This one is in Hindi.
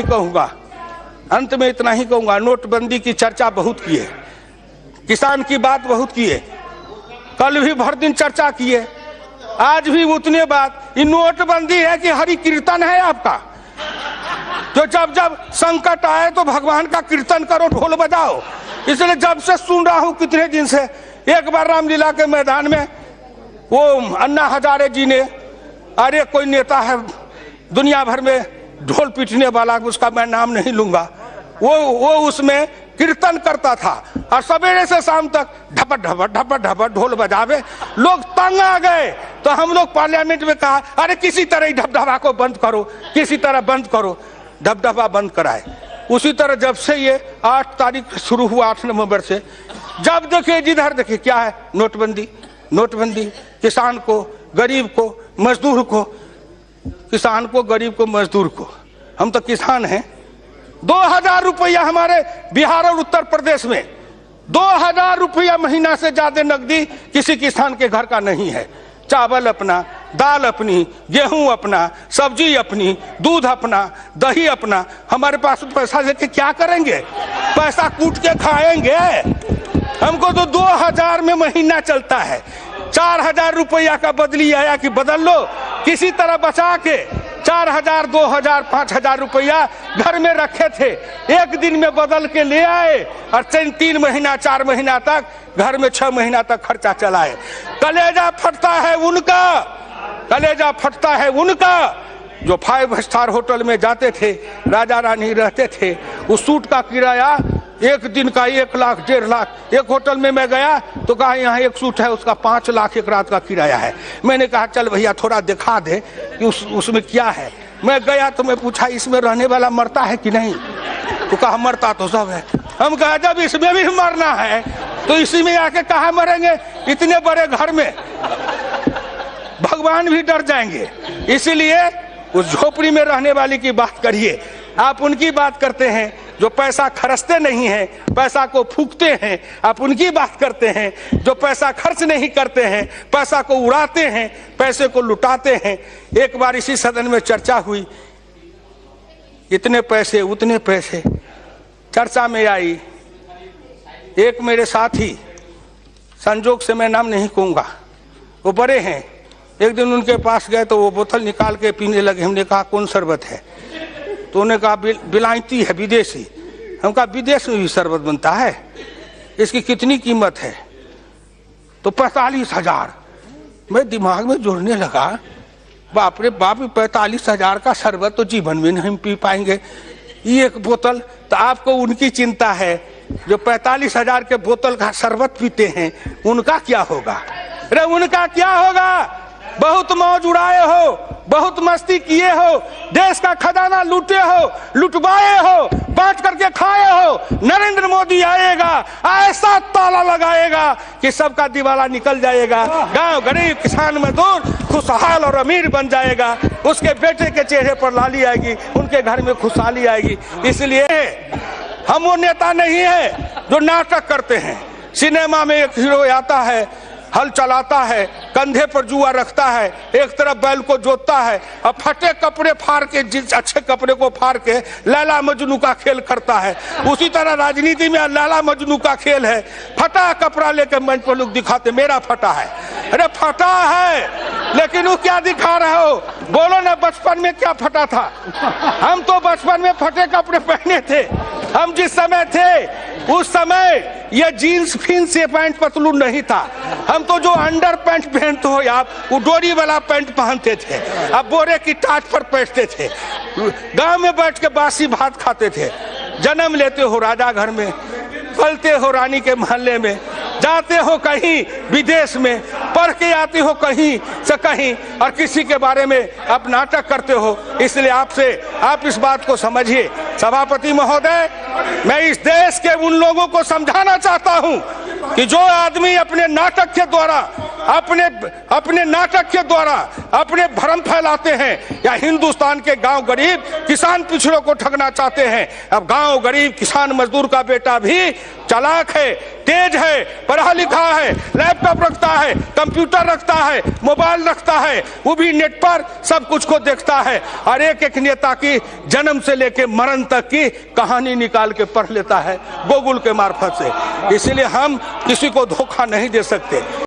कहूंगा, अंत में इतना ही कहूंगा, नोटबंदी की चर्चा बहुत किए, किसान की बात बहुत किए, कल भी भर दिन चर्चा किए, आज भी उतने बात। ये नोटबंदी है कि हरि कीर्तन है आपका? तो जब जब संकट आए तो भगवान का कीर्तन करो, ढोल बजाओ। इसलिए जब से सुन रहा हूं कितने दिन से, एक बार रामलीला के मैदान में वो अन्ना हजारे जी ने, अरे कोई नेता है दुनिया भर में ढोल पीटने वाला, उसका मैं नाम नहीं लूंगा, वो उसमें कीर्तन करता था और सवेरे से शाम तक ढपट ढपट ढपट ढपट ढोल बजावे, लोग तंग आ गए। तो हम लोग पार्लियामेंट में कहा, अरे किसी तरह ढपढपा को बंद करो, किसी तरह बंद करो, ढपढपा बंद कराए। उसी तरह जब से ये 8 तारीख शुरू हुआ, 8 नवंबर से, जब देखिए जिधर देखिए क्या है, नोटबंदी नोटबंदी। किसान को, गरीब को, मजदूर को, किसान को, गरीब को, मजदूर को, हम तो किसान हैं। 2000 रुपया हमारे बिहार और उत्तर प्रदेश में 2000 रुपया महीना से ज्यादा नकदी किसी किसान के घर का नहीं है। चावल अपना, दाल अपनी, गेहूं अपना, सब्जी अपनी, दूध अपना, दही अपना। हमारे पास पैसा लेके क्या करेंगे? पैसा कूट के खाएंगे? हमको तो 2000 में महीना चलता है। 4000 रुपया का बदली आया कि बदल लो, किसी तरह बचा के 4000, 2000, 5000 रुपया घर में रखे थे, एक दिन में बदल के ले आए और 3 महीना 4 महीना तक घर में 6 महीना तक खर्चा चलाए। कलेजा फटता है उनका, कलेजा फटता है उनका जो 5 स्टार होटल में जाते थे, राजा रानी रहते थे। उस सूट का किराया एक दिन का 1 लाख 1.5 लाख। एक होटल में मैं गया तो कहा यहाँ एक सूट है, उसका 5 लाख एक रात का किराया है। मैंने कहा चल भैया थोड़ा दिखा दे कि उसमें क्या है। मैं गया तो मैं पूछा इसमें रहने वाला मरता है कि नहीं? तो कहा मरता तो सब है। हम कहा जब इसमें भी मरना है तो इसी में आके कहा मरेंगे? इतने बड़े घर में भगवान भी डर जाएंगे। इसीलिए उस झोपड़ी में रहने वाली की बात करिए। आप उनकी बात करते हैं जो पैसा खर्चते नहीं हैं, पैसा को फूकते हैं। आप उनकी बात करते हैं जो पैसा खर्च नहीं करते हैं, पैसा को उड़ाते हैं, पैसे को लुटाते हैं। एक बार इसी सदन में चर्चा हुई, इतने पैसे उतने पैसे चर्चा में आई। एक मेरे साथी, संजोग से मैं नाम नहीं कहूंगा, वो बड़े हैं, एक दिन उनके पास गए तो वो बोतल निकाल के पीने लगे। हमने कहा कौन शरबत है? तो उन्होंने कहा बिलायती है, विदेशी। हम कहा विदेश में भी शरबत बनता है, इसकी कितनी कीमत है? तो 45,000। मैं दिमाग में जोड़ने लगा, बाप रे बाप, 45,000 का शरबत तो जीवन में नहीं पी पाएंगे, ये एक बोतल। तो आपको उनकी चिंता है जो 45,000 के बोतल का शरबत पीते हैं, उनका क्या होगा? अरे उनका क्या होगा? बहुत मौज उड़ाए हो, बहुत मस्ती किए हो, देश का खजाना लूटे हो, लुटवाए हो, बांट करके खाए हो। नरेंद्र मोदी आएगा, ऐसा ताला लगाएगा कि सबका दिवाला निकल जाएगा। गांव गरीब किसान मजदूर खुशहाल और अमीर बन जाएगा। उसके बेटे के चेहरे पर लाली आएगी, उनके घर में खुशहाली आएगी। इसलिए हम वो नेता नहीं है जो नाटक करते हैं। सिनेमा में एक हीरो आता है, हल चलाता है, कंधे पर जुआ रखता है, एक तरफ बैल को जोतता है और फटे कपड़े फाड़ के, जिस अच्छे कपड़े को फाड़ के लैला मजनू का खेल करता है। उसी तरह राजनीति में लैला मजनू का खेल है। फटा कपड़ा लेकर मंच पर लोग दिखाते मेरा फटा है। अरे फटा है, लेकिन वो क्या दिखा रहे हो? बोलो ना, बचपन में क्या फटा था? हम तो बचपन में फटे कपड़े पहने थे। हम जिस समय थे उस समय ये जीन्स फिन्स ये पैंट पतलून नहीं था। हम तो जो अंडर पैंट पहनते हो आप, वो डोरी वाला पैंट पहनते थे, अब बोरे की टाट पर बैठते थे, गांव में बैठ के बासी भात खाते थे। जन्म लेते हो राजा घर में, पलते हो रानी के मोहल्ले में, जाते हो कहीं विदेश में, पढ़ के आते हो कहीं से कहीं, और किसी के बारे में आप नाटक करते हो। इसलिए आपसे आप इस बात को समझिए। सभापति महोदय, मैं इस देश के उन लोगों को समझाना चाहता हूं कि जो आदमी अपने नाटक के द्वारा अपने नाटक के द्वारा अपने भ्रम फैलाते हैं, या हिंदुस्तान के गांव गरीब किसान पिछड़ों को ठगना चाहते हैं। अब गांव गरीब किसान मजदूर का बेटा भी चालाक है, तेज है, पढ़ा लिखा है, लैपटॉप रखता है, कंप्यूटर रखता है, मोबाइल रखता है, वो भी नेट पर सब कुछ को देखता है और एक एक नेता की जन्म से लेकर मरण तक की कहानी निकाल के पढ़ लेता है गूगल के मार्फत से। इसलिए हम किसी को धोखा नहीं दे सकते।